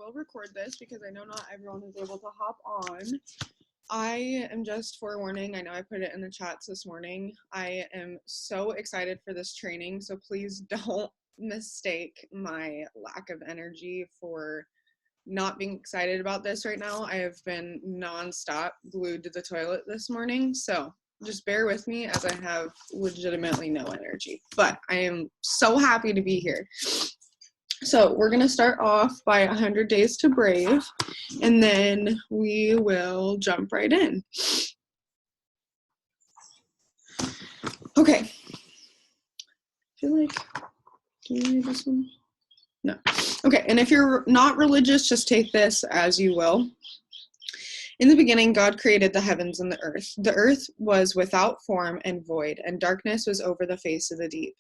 will record this because I know not everyone is able to hop on. I am just forewarning, I know I put it in the chats this morning. I am so excited for this training, so please don't mistake my lack of energy for not being excited about this right now. I have been nonstop glued to the toilet this morning, so just bear with me as I have legitimately no energy. But I am so happy to be here. So we're going to start off by 100 Days to Brave, and then we will jump right in. Okay. I feel like, do you read this one? No. Okay, and if you're not religious, just take this as you will. In the beginning, God created the heavens and the earth. The earth was without form and void, and darkness was over the face of the deep.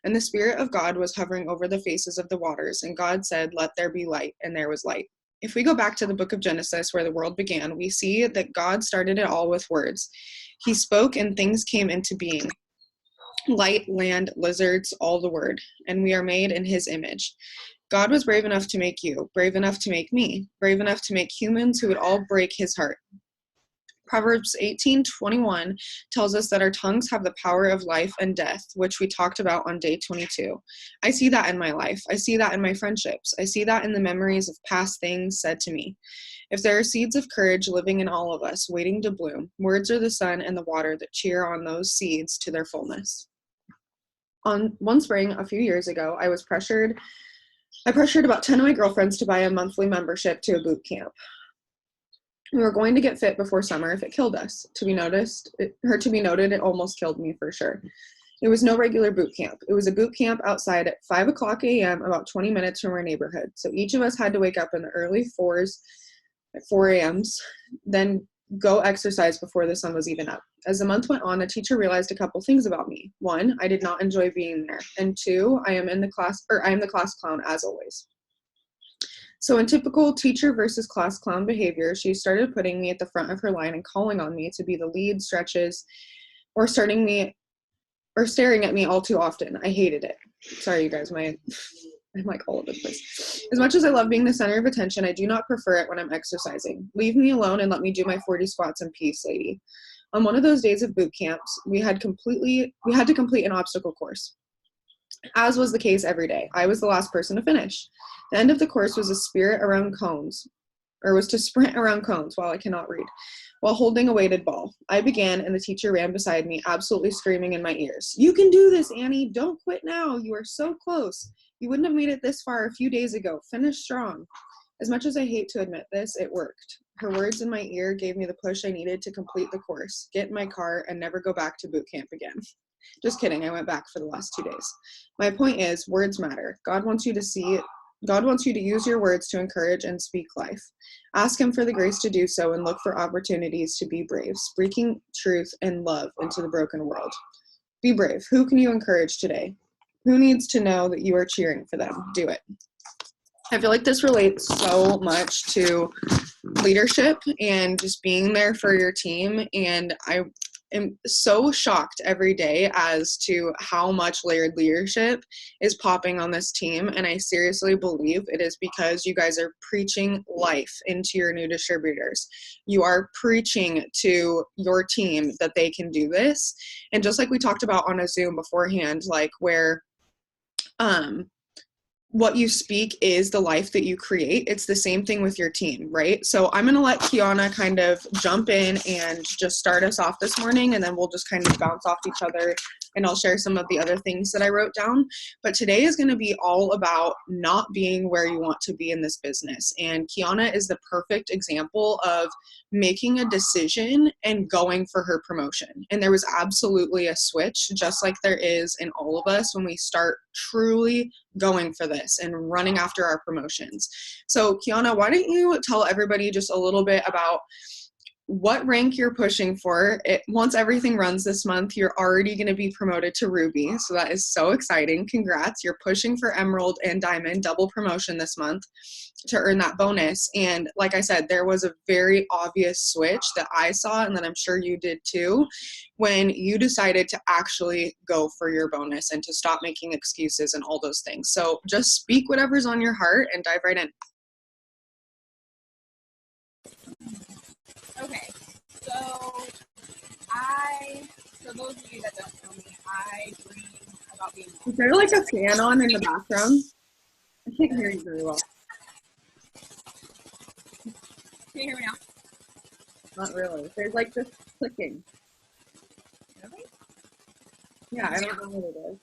And the Spirit of God was hovering over the faces of the waters. And God said, "Let there be light," and there was light. If we go back to the book of Genesis, where the world began, we see that God started it all with words. He spoke and things came into being. Light, land, lizards, all the word. And we are made in his image. God was brave enough to make you, brave enough to make me, brave enough to make humans who would all break his heart. Proverbs 18:21 tells us that our tongues have the power of life and death, which we talked about on day 22. I see that in my life. I see that in my friendships. I see that in the memories of past things said to me. If there are seeds of courage living in all of us, waiting to bloom, words are the sun and the water that cheer on those seeds to their fullness. On one spring a few years ago, I pressured about 10 of my girlfriends to buy a monthly membership to a boot camp. We were going to get fit before summer if it killed us. To be noted, it almost killed me for sure. It was no regular boot camp. It was a boot camp outside at 5 o'clock a.m., about 20 minutes from our neighborhood. So each of us had to wake up in the early 4s at 4 a.m.s, then go exercise before the sun was even up. As the month went on, the teacher realized a couple things about me. 1, I did not enjoy being there. And 2, I am the class clown as always. So in typical teacher versus class clown behavior, she started putting me at the front of her line and calling on me to be the lead stretches or staring at me all too often. I hated it. Sorry, you guys, I'm like all over the place. As much as I love being the center of attention, I do not prefer it when I'm exercising. Leave me alone and let me do my 40 squats in peace, lady. On one of those days of boot camps, we had to complete an obstacle course. As was the case every day, I was the last person to finish. The end of the course was to sprint around cones, while I cannot read, while holding a weighted ball. I began, and the teacher ran beside me, absolutely screaming in my ears, "You can do this, Annie. Don't quit now. You are so close. You wouldn't have made it this far a few days ago. Finish strong." As much as I hate to admit this, it worked. Her words in my ear gave me the push I needed to complete the course, get in my car, and never go back to boot camp again. Just kidding, I went back for the last 2 days. My point is, words matter. God wants you to use your words to encourage and speak life. Ask him for the grace to do so and look for opportunities to be brave, speaking truth and love into the broken world. Be brave. Who can you encourage today? Who needs to know that you are cheering for them? Do it. I feel like this relates so much to leadership and just being there for your team, and I am so shocked every day as to how much layered leadership is popping on this team, and I seriously believe it is because you guys are preaching life into your new distributors. You are preaching to your team that they can do this, and just like we talked about on a Zoom beforehand, like where what you speak is the life that you create. It's the same thing with your team, right? So I'm going to let Kiana kind of jump in and just start us off this morning, and then we'll just kind of bounce off each other, and I'll share some of the other things that I wrote down. But today is going to be all about not being where you want to be in this business. And Kiana is the perfect example of making a decision and going for her promotion. And there was absolutely a switch, just like there is in all of us when we start truly going for this and running after our promotions. So Kiana, why don't you tell everybody just a little bit about what rank you're pushing for. Once everything runs this month, you're already going to be promoted to Ruby. So that is so exciting. Congrats. You're pushing for Emerald and Diamond, double promotion this month to earn that bonus. And like I said, there was a very obvious switch that I saw, and that I'm sure you did too, when you decided to actually go for your bonus and to stop making excuses and all those things. So just speak whatever's on your heart and dive right in. Okay, so for those of you that don't know me, I dream about being. Is there like a fan on in the background? I can't hear you very well. Can you hear me now? Not really. There's like this clicking. Really? Yeah, I don't know what it is.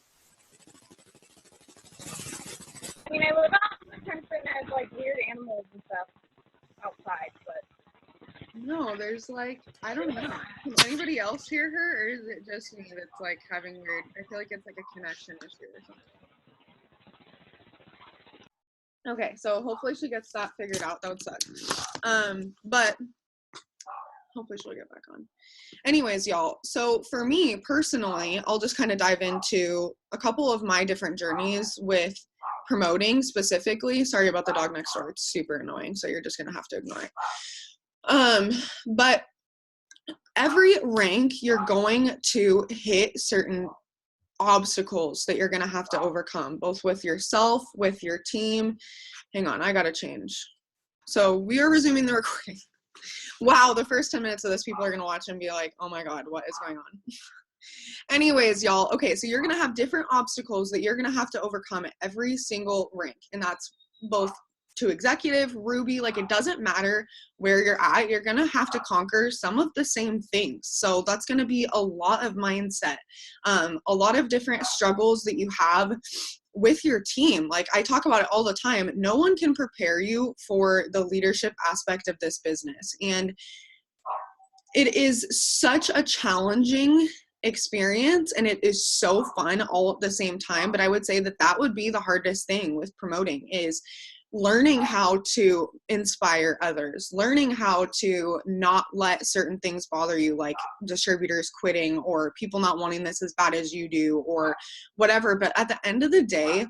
I mean, I live out in the country and there's like weird animals and stuff outside, but No, there's like, I don't know. Can anybody else hear her, or is it just me that's like having weird, I feel like it's like a connection issue or something. Okay, so hopefully she gets that figured out. That would suck. But hopefully she'll get back on. Anyways, y'all, so for me personally, I'll just kind of dive into a couple of my different journeys with promoting specifically. Sorry about the dog next door. It's super annoying, so you're just gonna have to ignore it. But every rank you're going to hit certain obstacles that you're going to have to overcome, both with yourself, with your team. Hang on, I gotta change. So we are resuming the recording. Wow, the first 10 minutes of this, people are going to watch and be like, oh my God, what is going on? Anyways, y'all, okay, so you're going to have different obstacles that you're going to have to overcome at every single rank. And that's both to executive, Ruby, like it doesn't matter where you're at, you're going to have to conquer some of the same things. So that's going to be a lot of mindset, a lot of different struggles that you have with your team. Like I talk about it all the time. No one can prepare you for the leadership aspect of this business. And it is such a challenging experience and it is so fun all at the same time. But I would say that that would be the hardest thing with promoting, is learning how to inspire others, learning how to not let certain things bother you, like distributors quitting or people not wanting this as bad as you do or whatever. But at the end of the day,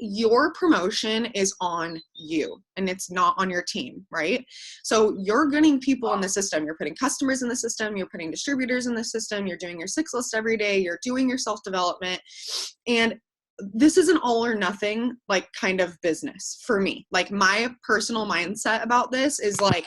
your promotion is on you and it's not on your team, right? So you're getting people in the system, you're putting customers in the system, you're putting distributors in the system, you're doing your 6 list every day, you're doing your self-development. And this is an all or nothing like kind of business for me. Like my personal mindset about this is like,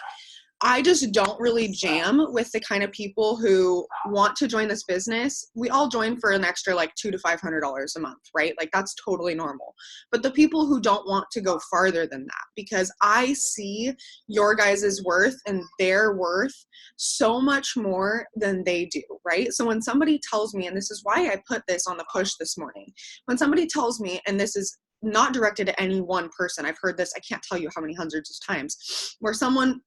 I just don't really jam with the kind of people who want to join this business. We all join for an extra like $200 to $500 a month, right? Like that's totally normal. But the people who don't want to go farther than that, because I see your guys' worth and their worth so much more than they do, right? So when somebody tells me, and this is why I put this on the push this morning, when somebody tells me, and this is not directed to any one person, I've heard this, I can't tell you how many hundreds of times, where someone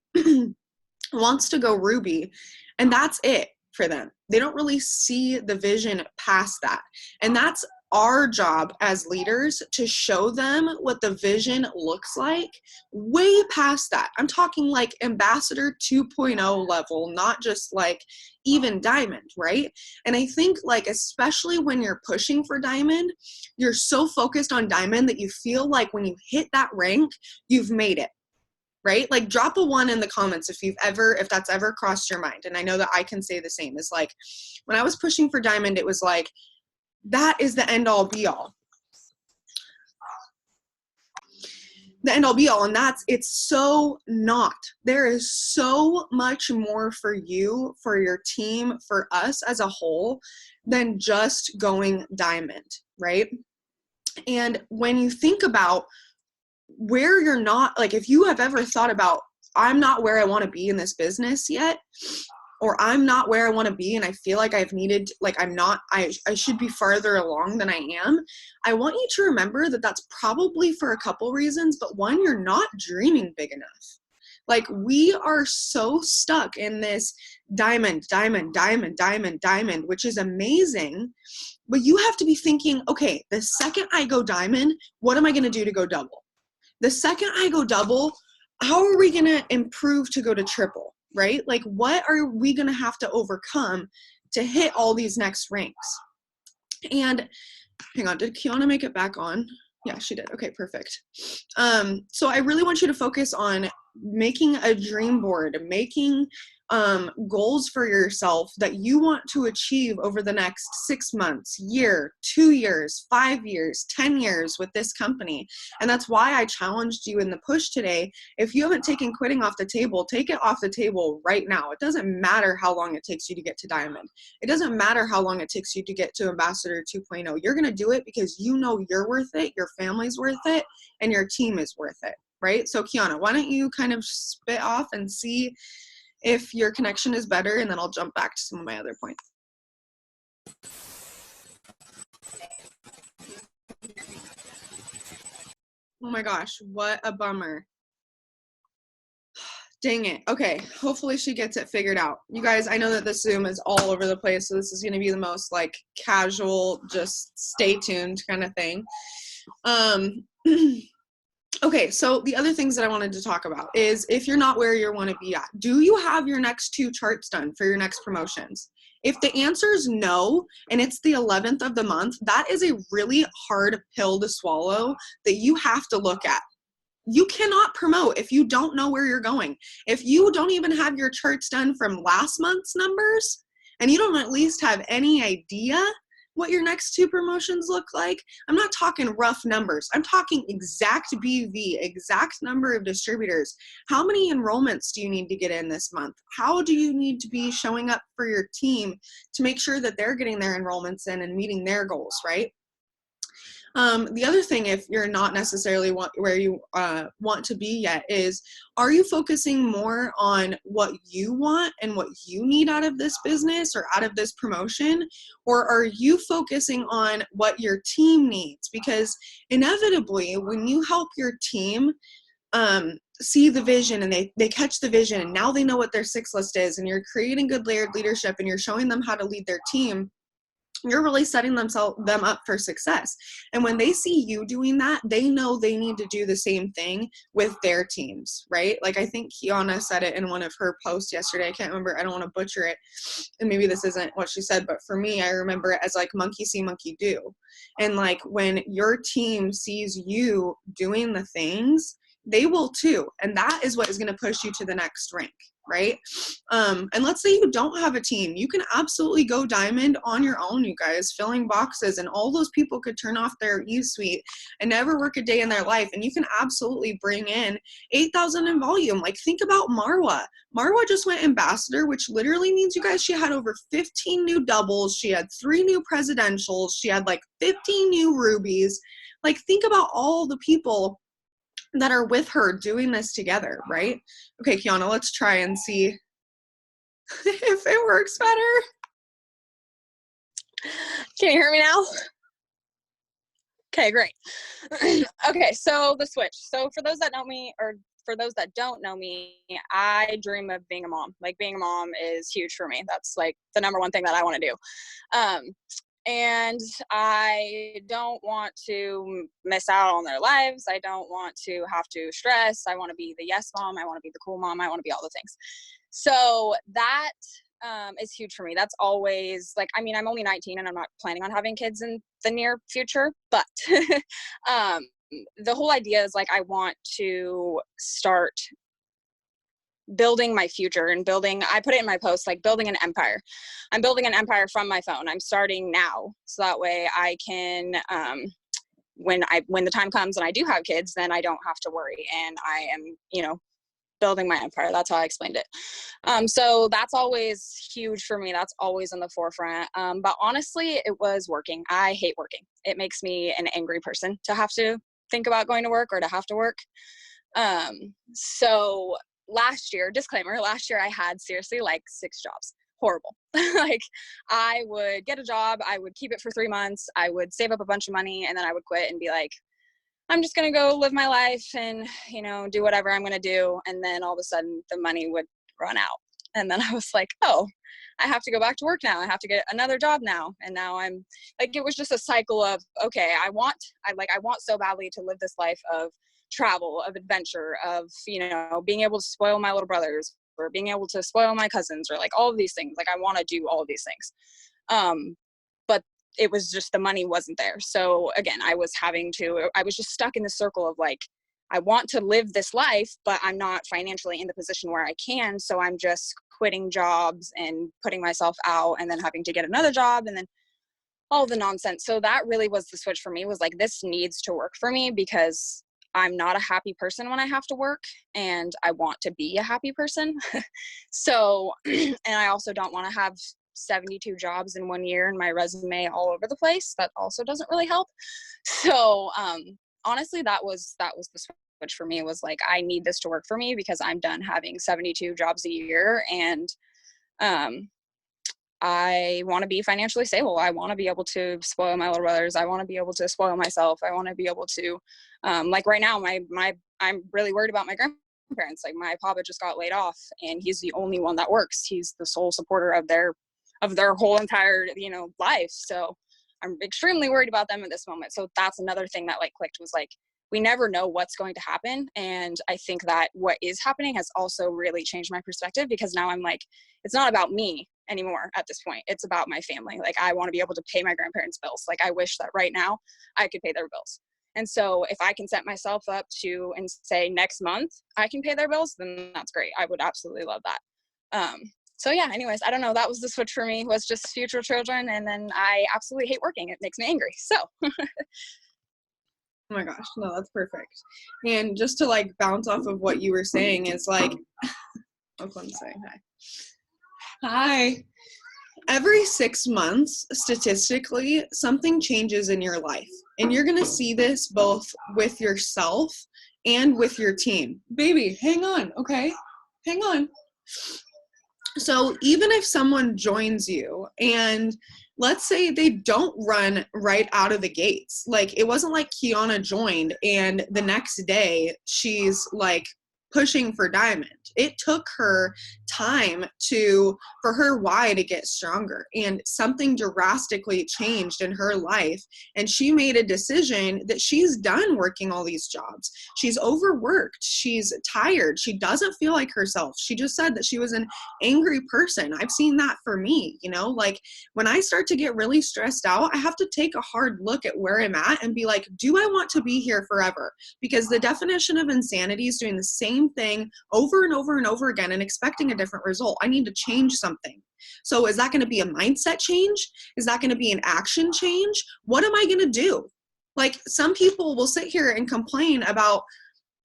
wants to go Ruby and that's it for them. They don't really see the vision past that. And that's our job as leaders, to show them what the vision looks like way past that. I'm talking like ambassador 2.0 level, not just like even diamond, right? And I think like, especially when you're pushing for diamond, you're so focused on diamond that you feel like when you hit that rank, you've made it. Right? Like drop a 1 in the comments if that's ever crossed your mind. And I know that I can say the same. It's like when I was pushing for diamond, it was like, that is the end all be all. The end all be all. And it's so not. There is so much more for you, for your team, for us as a whole than just going diamond, right? And when you think about where you're not, like if you have ever thought about, I'm not where I want to be in this business yet, or I'm not where I want to be and I feel like I've needed, like I should be farther along than I am, I want you to remember that that's probably for a couple reasons, but one, you're not dreaming big enough. Like we are so stuck in this diamond, which is amazing, but you have to be thinking, okay, the second I go diamond, what am I going to do to go double? The second I go double, how are we going to improve to go to triple, right? Like what are we going to have to overcome to hit all these next ranks? And hang on, did Kiana make it back on? Yeah, she did. Okay, perfect. So I really want you to focus on making a dream board, making goals for yourself that you want to achieve over the next 6 months, year, 2 years, 5 years, 10 years with this company. And that's why I challenged you in the push today. If you haven't taken quitting off the table, take it off the table right now. It doesn't matter how long it takes you to get to Diamond. It doesn't matter how long it takes you to get to Ambassador 2.0. You're going to do it because you know you're worth it, your family's worth it, and your team is worth it, right? So Kiana, why don't you kind of spit off and see if your connection is better, and then I'll jump back to some of my other points. Oh my gosh, what a bummer. Dang it. Okay, hopefully she gets it figured out. You guys, I know that this Zoom is all over the place, so this is going to be the most like casual, just stay tuned kind of thing. Okay, so the other things that I wanted to talk about is if you're not where you want to be at, do you have your next 2 charts done for your next promotions? If the answer is no, and it's the 11th of the month, that is a really hard pill to swallow that you have to look at. You cannot promote if you don't know where you're going. If you don't even have your charts done from last month's numbers, and you don't at least have any idea what your next 2 promotions look like, I'm not talking rough numbers. I'm talking exact BV, exact number of distributors. How many enrollments do you need to get in this month? How do you need to be showing up for your team to make sure that they're getting their enrollments in and meeting their goals, right? The other thing, if you're not necessarily where you want to be yet, is are you focusing more on what you want and what you need out of this business or out of this promotion, or are you focusing on what your team needs? Because inevitably, when you help your team see the vision and they catch the vision and now they know what their 6 list is, and you're creating good layered leadership and you're showing them how to lead their team, you're really setting them up for success. And when they see you doing that, they know they need to do the same thing with their teams, right? Like I think Kiana said it in one of her posts yesterday. I can't remember. I don't want to butcher it. And maybe this isn't what she said, but for me, I remember it as like monkey see, monkey do. And like when your team sees you doing the things, they will too. And that is what is going to push you to the next rank, right? And let's say you don't have a team. You can absolutely go Diamond on your own, you guys, filling boxes, and all those people could turn off their e-suite and never work a day in their life. And you can absolutely bring in 8,000 in volume. Like think about Marwa. Marwa just went ambassador, which literally means, you guys, she had over 15 new doubles. She had 3 new presidentials. She had like 15 new rubies. Like think about all the people that are with her doing this together, right? Okay, Kiana, let's try and see if it works better. Can you hear me now? Okay, great. Okay, so the switch. So for those that know me, or for those that don't know me, I dream of being a mom. Like being a mom is huge for me. That's like the number one thing that I want to do. And I don't want to miss out on their lives. I don't want to have to stress. I want to be the yes mom. I want to be the cool mom. I want to be all the things. So that is huge for me. That's always like, I mean, I'm only 19 and I'm not planning on having kids in the near future, but the whole idea is like, I want to start building my future and building, I put it in my post, like building an empire. I'm building an empire from my phone. I'm starting now. So that way I can, when the time comes and I do have kids, then I don't have to worry. And I am, you know, building my empire. That's how I explained it. So that's always huge for me. That's always in the forefront. But honestly, it was working. I hate working. It makes me an angry person to have to think about going to work or to have to work. So last year, disclaimer, last year I had seriously like 6 jobs. Horrible. Like I would get a job, I would keep it for 3 months, I would save up a bunch of money, and then I would quit and be like, I'm just going to go live my life and, you know, do whatever I'm going to do. And then all of a sudden the money would run out. And then I was like, oh, I have to go back to work now. I have to get another job now. And now I'm like, it was just a cycle of, okay, I want so badly to live this life of travel, of adventure, of, you know, being able to spoil my little brothers or being able to spoil my cousins or like all of these things. Like I want to do all of these things. But it was just the money wasn't there. So again, I was just stuck in the circle of like, want to live this life, but I'm not financially in the position where I can. So I'm just quitting jobs and putting myself out and then having to get another job and then all the nonsense. So that really was the switch for me, was like, this needs to work for me because I'm not a happy person when I have to work and I want to be a happy person. So, and I also don't want to have 72 jobs in 1 year and my resume all over the place. That also doesn't really help. So, honestly, that was the switch for me, was like, I need this to work for me because I'm done having 72 jobs a year. And, I want to be financially stable. I want to be able to spoil my little brothers. I want to be able to spoil myself. I want to be able to, like right now, I'm really worried about my grandparents. Like my papa just got laid off and he's the only one that works. He's the sole supporter of their whole entire, life. So I'm extremely worried about them at this moment. So that's another thing that like clicked, was like, we never know what's going to happen. And I think that what is happening has also really changed my perspective, because now I'm like, it's not about me anymore at this point. It's about my family. Like I want to be able to pay my grandparents' bills. Like I wish that right now I could pay their bills. And so if I can set myself up to, and say next month I can pay their bills, then that's great. I would absolutely love that. So yeah, anyways, I don't know. That was the switch for me, was just future children. And then I absolutely hate working. It makes me angry. So. Oh my gosh, no, that's perfect. And just to like bounce off of what you were saying is like, Oakland saying hi. Hi. Every 6 months, statistically, something changes in your life. And you're going to see this both with yourself and with your team. Baby, hang on, okay? Hang on. So even if someone joins you and let's say they don't run right out of the gates, like it wasn't like Kiana joined and the next day she's like pushing for diamond. It took her time for her why to get stronger, and something drastically changed in her life. And she made a decision that she's done working all these jobs. She's overworked. She's tired. She doesn't feel like herself. She just said that she was an angry person. I've seen that for me, like when I start to get really stressed out, I have to take a hard look at where I'm at and be like, do I want to be here forever? Because the definition of insanity is doing the same thing over and over and over again and expecting a different result. I need to change something. So is that going to be a mindset change? Is that going to be an action change? What am I going to do? Like some people will sit here and complain about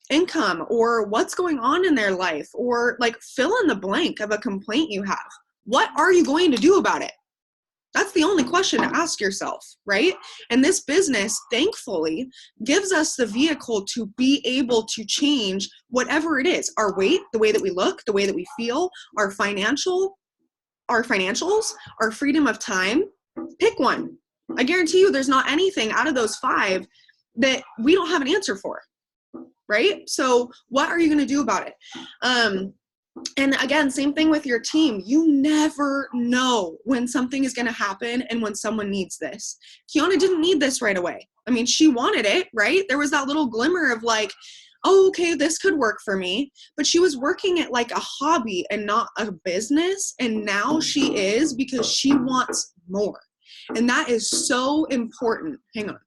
income or what's going on in their life, or like fill in the blank of a complaint you have. What are you going to do about it? That's the only question to ask yourself, right? And this business, thankfully, gives us the vehicle to be able to change whatever it is. Our weight, the way that we look, the way that we feel, our financials, our freedom of time. Pick one. I guarantee you there's not anything out of those 5 that we don't have an answer for, right? So what are you going to do about it? And again, same thing with your team. You never know when something is going to happen and when someone needs this. Kiana didn't need this right away. I mean, she wanted it, right? There was that little glimmer of like, oh, okay, this could work for me. But she was working at like a hobby and not a business. And now she is, because she wants more. And that is so important. Hang on.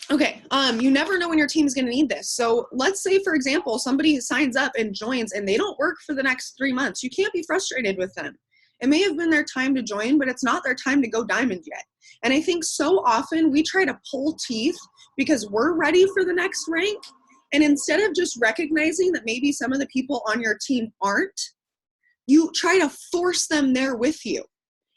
Okay, you never know when your team is going to need this. So let's say, for example, somebody signs up and joins and they don't work for the next 3 months. You can't be frustrated with them. It may have been their time to join, but it's not their time to go diamond yet. And I think so often we try to pull teeth because we're ready for the next rank. And instead of just recognizing that maybe some of the people on your team aren't, you try to force them there with you.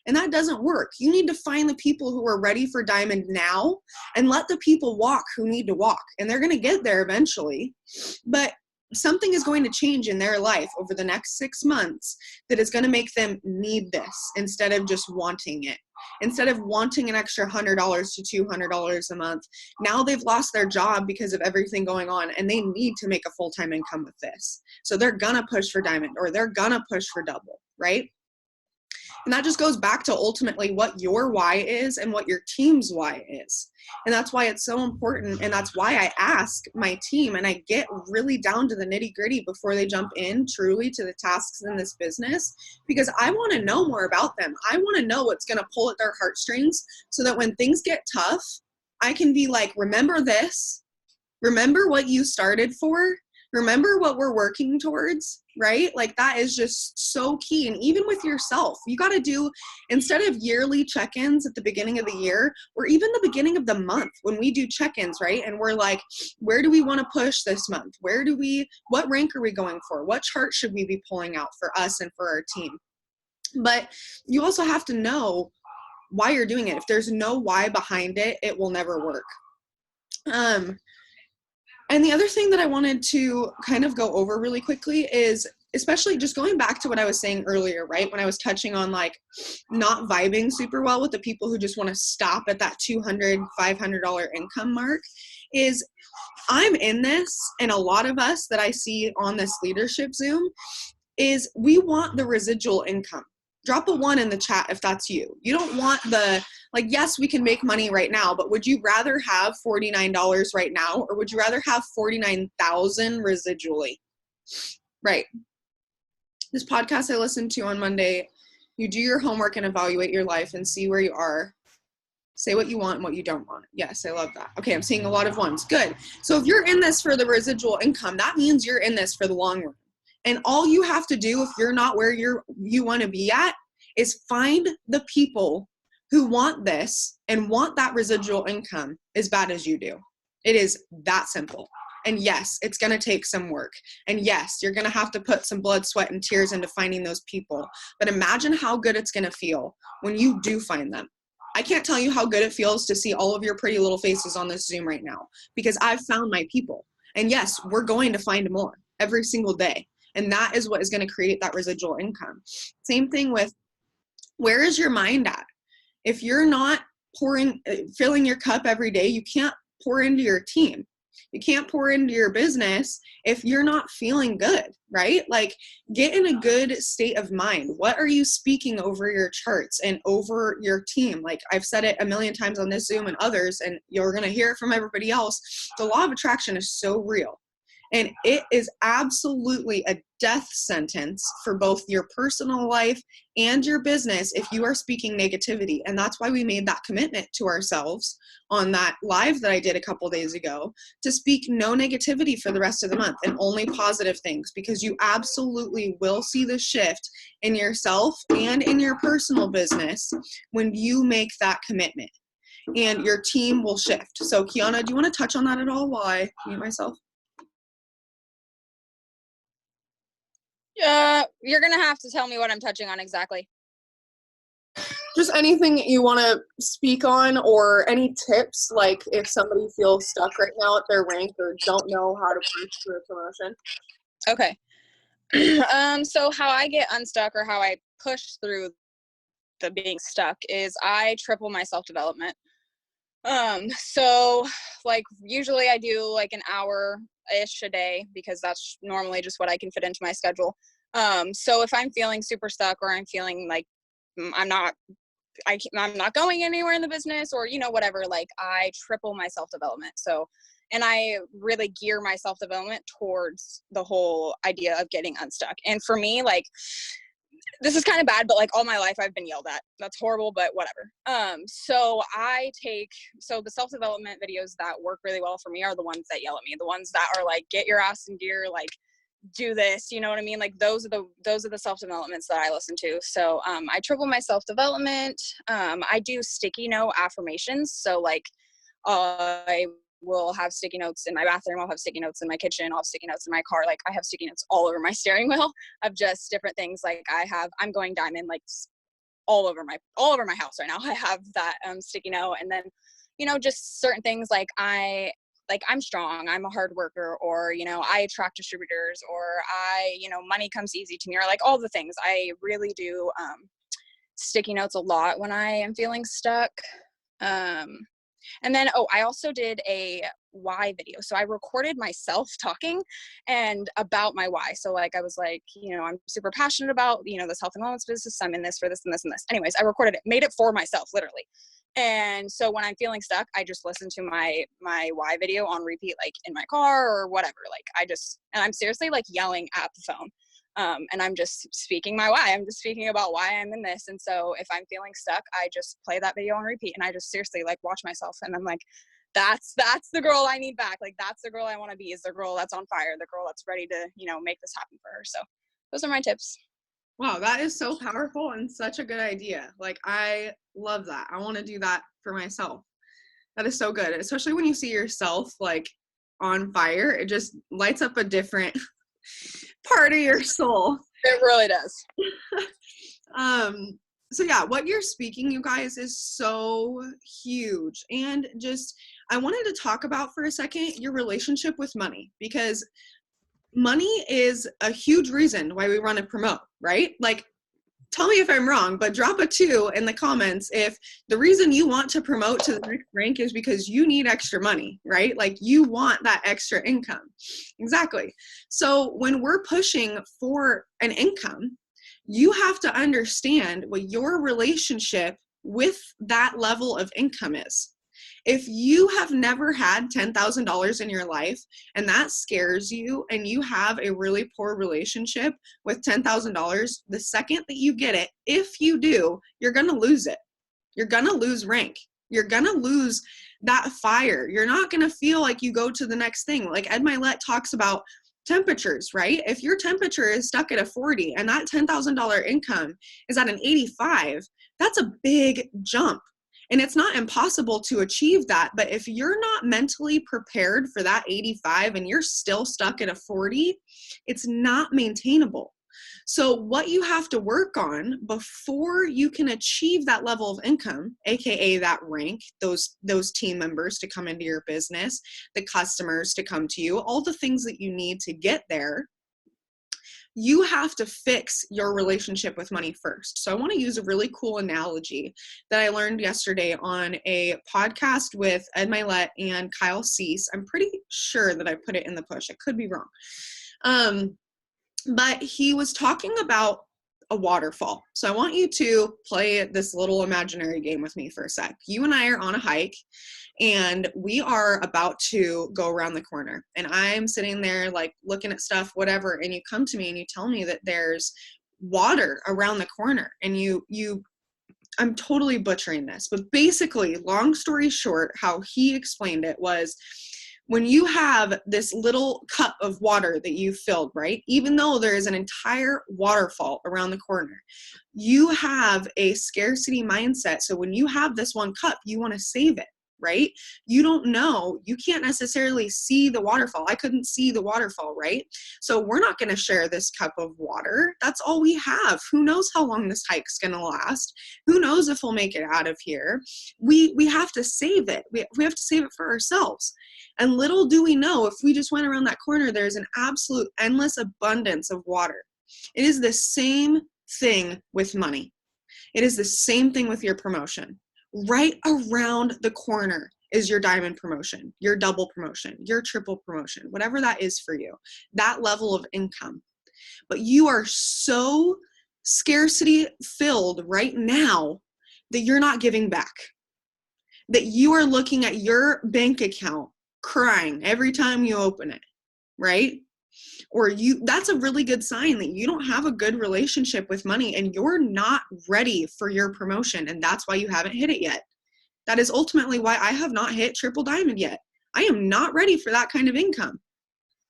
And that doesn't work. You need to find the people who are ready for diamond now and let the people walk who need to walk. And they're going to get there eventually. But something is going to change in their life over the next 6 months that is going to make them need this instead of just wanting it. Instead of wanting an extra $100 to $200 a month, now they've lost their job because of everything going on and they need to make a full-time income with this. So they're going to push for diamond, or they're going to push for double, right? And that just goes back to ultimately what your why is and what your team's why is. And that's why it's so important. And that's why I ask my team and I get really down to the nitty gritty before they jump in truly to the tasks in this business, because I want to know more about them. I want to know what's going to pull at their heartstrings so that when things get tough, I can be like, remember this, remember what you started for. Remember what we're working towards, right? Like that is just so key. And even with yourself, you got to do, instead of yearly check-ins at the beginning of the year, or even the beginning of the month when we do check-ins, right? And we're like, where do we want to push this month? What rank are we going for? What chart should we be pulling out for us and for our team? But you also have to know why you're doing it. If there's no why behind it, it will never work. And the other thing that I wanted to kind of go over really quickly is, especially just going back to what I was saying earlier, right? When I was touching on like not vibing super well with the people who just want to stop at that $200, $500 income mark, is I'm in this, and a lot of us that I see on this leadership Zoom is we want the residual income. Drop a 1 in the chat if that's you. You don't want the, like, yes, we can make money right now, but would you rather have $49 right now, or would you rather have $49,000 residually? Right. This podcast I listened to on Monday, you do your homework and evaluate your life and see where you are. Say what you want and what you don't want. Yes, I love that. Okay, I'm seeing a lot of 1s. Good. So if you're in this for the residual income, that means you're in this for the long run. And all you have to do if you're not where you want to be at is find the people who want this and want that residual income as bad as you do. It is that simple. And yes, it's going to take some work. And yes, you're going to have to put some blood, sweat, and tears into finding those people. But imagine how good it's going to feel when you do find them. I can't tell you how good it feels to see all of your pretty little faces on this Zoom right now, because I've found my people. And yes, we're going to find more every single day. And that is what is going to create that residual income. Same thing with, where is your mind at? If you're not filling your cup every day, you can't pour into your team. You can't pour into your business if you're not feeling good, right? Like, get in a good state of mind. What are you speaking over your charts and over your team? Like I've said it a million times on this Zoom and others, and you're going to hear it from everybody else. The law of attraction is so real. And it is absolutely a death sentence for both your personal life and your business if you are speaking negativity. And that's why we made that commitment to ourselves on that live that I did a couple days ago, to speak no negativity for the rest of the month and only positive things, because you absolutely will see the shift in yourself and in your personal business when you make that commitment, and your team will shift. So Kiana, do you want to touch on that at all while I mute myself? You're gonna have to tell me what I'm touching on exactly. Just anything you want to speak on, or any tips, like if somebody feels stuck right now at their rank or don't know how to push through a promotion. Okay. So how I get unstuck, or how I push through the being stuck, is I triple my self-development. So like usually I do like an hour-ish a day, because that's normally just what I can fit into my schedule. So if I'm feeling super stuck, or I'm feeling like I'm not going anywhere in the business, or, you know, whatever, like I triple my self-development. So, and I really gear my self-development towards the whole idea of getting unstuck. And for me, like, this is kind of bad, but like all my life I've been yelled at. That's horrible, but whatever. So the self-development videos that work really well for me are the ones that yell at me, the ones that are like, get your ass in gear, like do this, you know what I mean? Like those are the self-developments that I listen to. So I triple my self-development. I do sticky note affirmations. So like I will have sticky notes in my bathroom. I'll have sticky notes in my kitchen. I'll have sticky notes in my car. Like I have sticky notes all over my steering wheel of just different things. Like I'm going diamond, like all over my house right now. I have that sticky note. And then, you know, just certain things like I'm strong, I'm a hard worker, or, you know, I attract distributors, or money comes easy to me, or like all the things. I really do sticky notes a lot when I am feeling stuck. And then, I also did a why video. So I recorded myself talking and about my why. So like, I was like, you know, I'm super passionate about, you know, this health and wellness business. I'm in this for this and this and this. Anyways, I recorded it, made it for myself, literally. And so when I'm feeling stuck, I just listen to my why video on repeat, like in my car or whatever. Like and I'm seriously like yelling at the phone. And I'm just speaking my why. I'm just speaking about why I'm in this. And so if I'm feeling stuck, I just play that video on repeat, and I just seriously like watch myself, and I'm like, that's the girl I need back. Like, that's the girl I want to be, is the girl that's on fire, the girl that's ready to, you know, make this happen for her. So those are my tips. Wow, that is so powerful and such a good idea. Like, I love that. I want to do that for myself. That is so good, especially when you see yourself like on fire. It just lights up a different part of your soul. It really does. So yeah, what you're speaking, you guys, is so huge. And just, I wanted to talk about for a second your relationship with money, because money is a huge reason why we want to promote, right? Like, tell me if I'm wrong, but drop a 2 in the comments if the reason you want to promote to the next rank is because you need extra money, right? Like, you want that extra income. Exactly. So when we're pushing for an income, you have to understand what your relationship with that level of income is. If you have never had $10,000 in your life and that scares you and you have a really poor relationship with $10,000, the second that you get it, if you do, you're going to lose it. You're going to lose rank. You're going to lose that fire. You're not going to feel like you go to the next thing. Like Ed Mylett talks about temperatures, right? If your temperature is stuck at a 40 and that $10,000 income is at an 85, that's a big jump. And it's not impossible to achieve that, but if you're not mentally prepared for that 85 and you're still stuck at a 40, it's not maintainable. So what you have to work on before you can achieve that level of income, aka that rank, those team members to come into your business, the customers to come to you, all the things that you need to get there, you have to fix your relationship with money first. So I want to use a really cool analogy that I learned yesterday on a podcast with Ed Mylett and Kyle Cease. I'm pretty sure that I put it in the push. I could be wrong. But he was talking about a waterfall. So I want you to play this little imaginary game with me for a sec. You and I are on a hike and we are about to go around the corner, and I'm sitting there like looking at stuff, whatever, and you come to me and you tell me that there's water around the corner, and I'm totally butchering this, but basically, long story short, how he explained it was, when you have this little cup of water that you filled, right? Even though there is an entire waterfall around the corner, you have a scarcity mindset. So when you have this one cup, you want to save it, right? You don't know, you can't necessarily see the waterfall. I couldn't see the waterfall, right? So we're not going to share this cup of water. That's all we have. Who knows how long this hike's going to last? Who knows if we'll make it out of here? We have to save it. We have to save it for ourselves. And little do we know, if we just went around that corner, there's an absolute endless abundance of water. It is the same thing with money. It is the same thing with your promotion. Right around the corner is your diamond promotion, your double promotion, your triple promotion, whatever that is for you, that level of income. But you are so scarcity filled right now that you're not giving back, that you are looking at your bank account crying every time you open it, right? Or that's a really good sign that you don't have a good relationship with money and you're not ready for your promotion, and that's why you haven't hit it yet. That is ultimately why I have not hit triple diamond yet. I am not ready for that kind of income.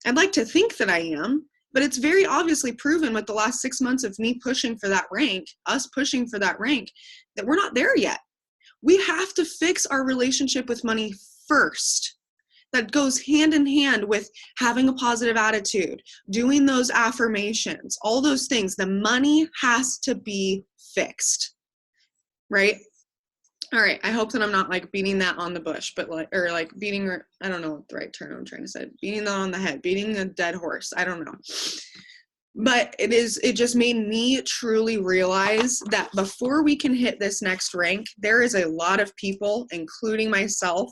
I'd like to think that I am, but it's very obviously proven with the last 6 months of me pushing for that rank, us pushing for that rank, that we're not there yet. We have to fix our relationship with money first. That goes hand in hand with having a positive attitude, doing those affirmations, all those things. The money has to be fixed, right? All right, I hope that I'm not like beating that on the bush, but beating, I don't know what the right term I'm trying to say, beating that on the head, beating a dead horse, I don't know. But it just made me truly realize that before we can hit this next rank, there is a lot of people, including myself,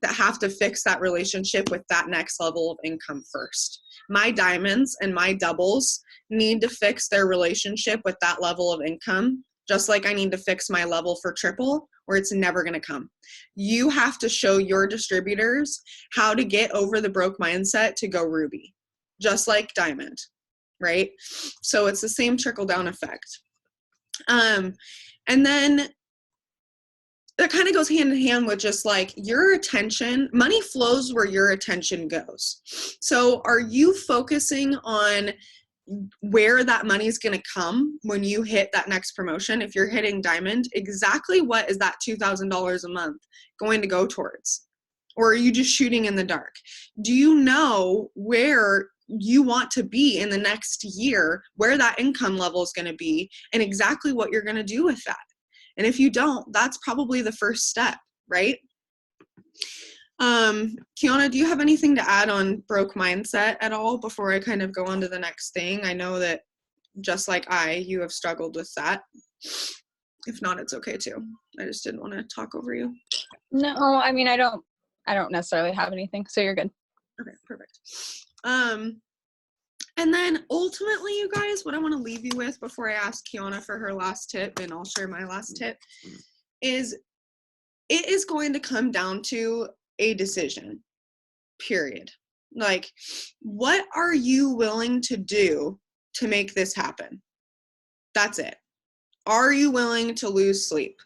that have to fix that relationship with that next level of income first. My diamonds and my doubles need to fix their relationship with that level of income, just like I need to fix my level for triple, or it's never going to come. You have to show your distributors how to get over the broke mindset to go ruby, just like diamond, right? So it's the same trickle down effect. And then that kind of goes hand in hand with just like your attention. Money flows where your attention goes. So are you focusing on where that money is going to come when you hit that next promotion? If you're hitting diamond, exactly what is that $2,000 a month going to go towards? Or are you just shooting in the dark? Do you know where you want to be in the next year, where that income level is going to be, and exactly what you're going to do with that? And if you don't, that's probably the first step, right? Kiana, do you have anything to add on broke mindset at all before I kind of go on to the next thing? I know that just like you have struggled with that. If not, it's okay too. I just didn't want to talk over you. No, I mean, I don't necessarily have anything, so you're good. Okay, perfect. And then ultimately, you guys, what I want to leave you with before I ask Kiana for her last tip, and I'll share my last tip, is it is going to come down to a decision, period. Like, what are you willing to do to make this happen? That's it. Are you willing to lose sleep?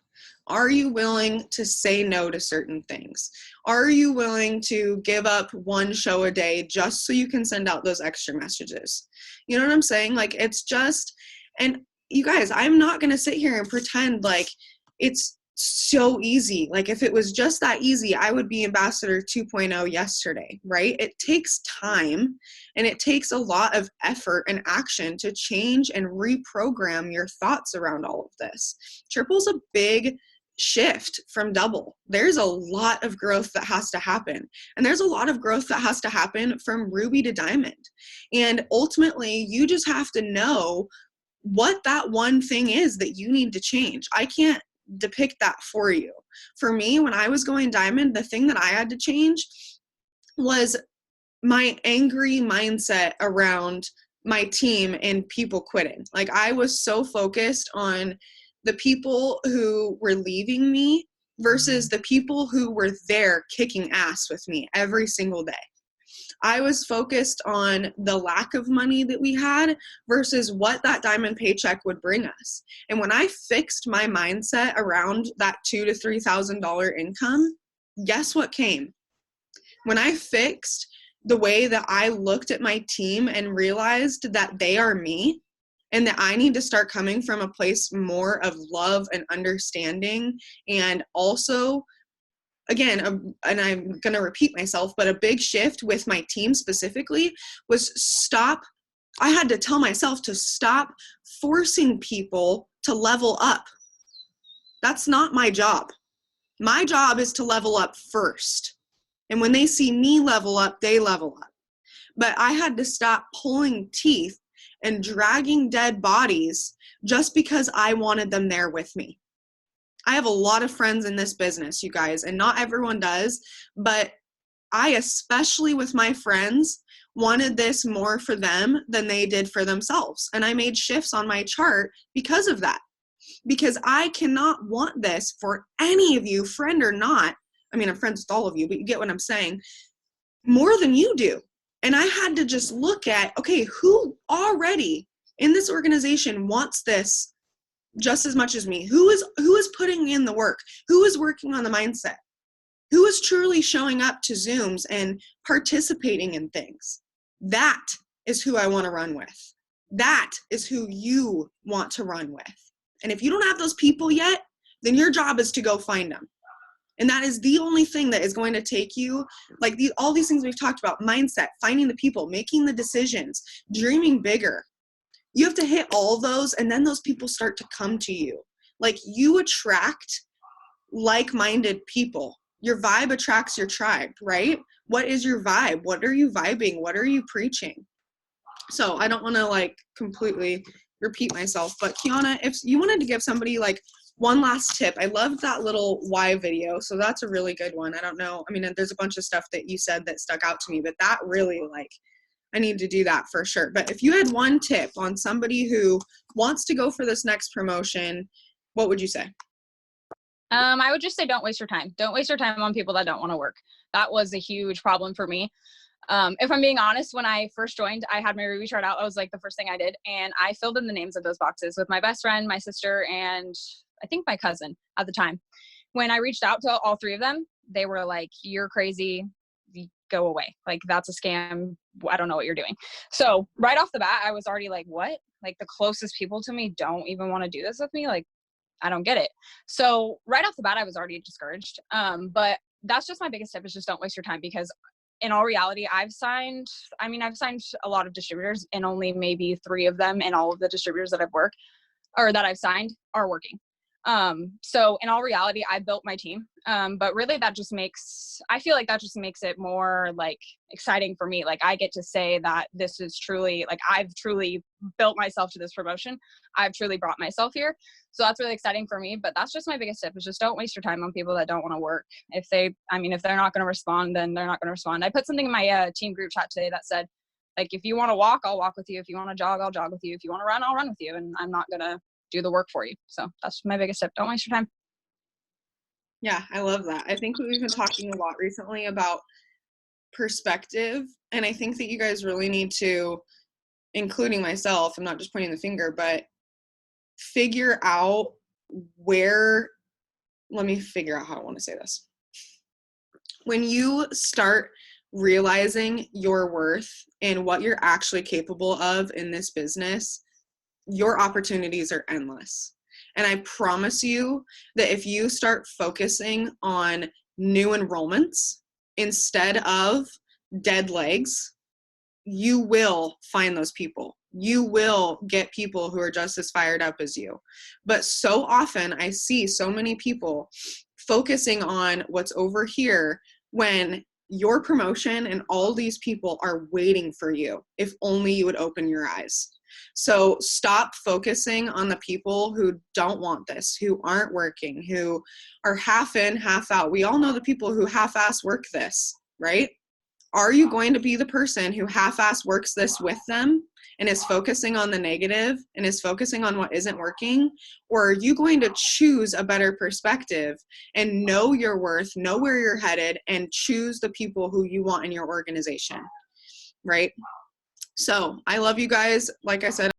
Are you willing to say no to certain things? Are you willing to give up one show a day just so you can send out those extra messages? You know what I'm saying? Like, it's just, and you guys, I'm not going to sit here and pretend like it's so easy. Like, if it was just that easy, I would be Ambassador 2.0 yesterday, right? It takes time and it takes a lot of effort and action to change and reprogram your thoughts around all of this. Triple's a big shift from double. There's a lot of growth that has to happen. And there's a lot of growth that has to happen from ruby to diamond. And ultimately, you just have to know what that one thing is that you need to change. I can't depict that for you. For me, when I was going diamond, the thing that I had to change was my angry mindset around my team and people quitting. Like, I was so focused on the people who were leaving me versus the people who were there kicking ass with me every single day. I was focused on the lack of money that we had versus what that diamond paycheck would bring us. And when I fixed my mindset around that $2,000 to $3,000 income, guess what came? When I fixed the way that I looked at my team and realized that they are me, and that I need to start coming from a place more of love and understanding, and also, again, and I'm going to repeat myself, but a big shift with my team specifically was I had to tell myself to stop forcing people to level up. That's not my job. My job is to level up first. And when they see me level up, they level up. But I had to stop pulling teeth and dragging dead bodies just because I wanted them there with me. I have a lot of friends in this business, you guys, and not everyone does, but I, especially with my friends, wanted this more for them than they did for themselves. And I made shifts on my chart because of that. Because I cannot want this for any of you, friend or not. I mean, I'm friends with all of you, but you get what I'm saying, more than you do. And I had to just look at, okay, who already in this organization wants this just as much as me? Who is putting in the work? Who is working on the mindset? Who is truly showing up to Zooms and participating in things? That is who I want to run with. That is who you want to run with. And if you don't have those people yet, then your job is to go find them. And that is the only thing that is going to take you, like all these things we've talked about, mindset, finding the people, making the decisions, dreaming bigger. You have to hit all those, and then those people start to come to you. Like, you attract like-minded people. Your vibe attracts your tribe, right? What is your vibe? What are you vibing? What are you preaching? So I don't want to like completely repeat myself, but Kiana, if you wanted to give somebody like one last tip, I loved that little why video. So that's a really good one. I don't know. I mean, there's a bunch of stuff that you said that stuck out to me, but that really, like, I need to do that for sure. But if you had one tip on somebody who wants to go for this next promotion, what would you say? I would just say don't waste your time. Don't waste your time on people that don't want to work. That was a huge problem for me. If I'm being honest, when I first joined, I had my Ruby chart out. That was like the first thing I did. And I filled in the names of those boxes with my best friend, my sister, and I think my cousin at the time. when I reached out to all 3 of them, they were like, you're crazy, go away. Like, that's a scam. I don't know what you're doing. So right off the bat, I was already like, what? Like, the closest people to me don't even want to do this with me. Like, I don't get it. So right off the bat, I was already discouraged. But that's just my biggest tip, is just don't waste your time, because in all reality, I've signed a lot of distributors, and only maybe 3 of them in all of the distributors that I've signed are working. So in all reality, I built my team. But really I feel like that just makes it more like exciting for me. Like, I get to say that this is truly, like, I've truly built myself to this promotion. I've truly brought myself here. So that's really exciting for me. But that's just my biggest tip, is just don't waste your time on people that don't want to work. If they're not going to respond, then they're not going to respond. I put something in my team group chat today that said, like, if you want to walk, I'll walk with you. If you want to jog, I'll jog with you. If you want to run, I'll run with you. And I'm not going to do the work for you. So that's my biggest tip. Don't waste your time. Yeah, I love that. I think we've been talking a lot recently about perspective, and I think that you guys really need to, including myself, I'm not just pointing the finger, but figure out let me figure out how I want to say this. When you start realizing your worth and what you're actually capable of in this business, your opportunities are endless. And I promise you that if you start focusing on new enrollments instead of dead legs, you will find those people. You will get people who are just as fired up as you. But so often I see so many people focusing on what's over here when your promotion and all these people are waiting for you, if only you would open your eyes. So stop focusing on the people who don't want this, who aren't working, who are half in, half out. We all know the people who half-ass work this, right? Are you going to be the person who half-ass works this with them and is focusing on the negative and is focusing on what isn't working? Or are you going to choose a better perspective and know your worth, know where you're headed, and choose the people who you want in your organization, right? So I love you guys. Like I said,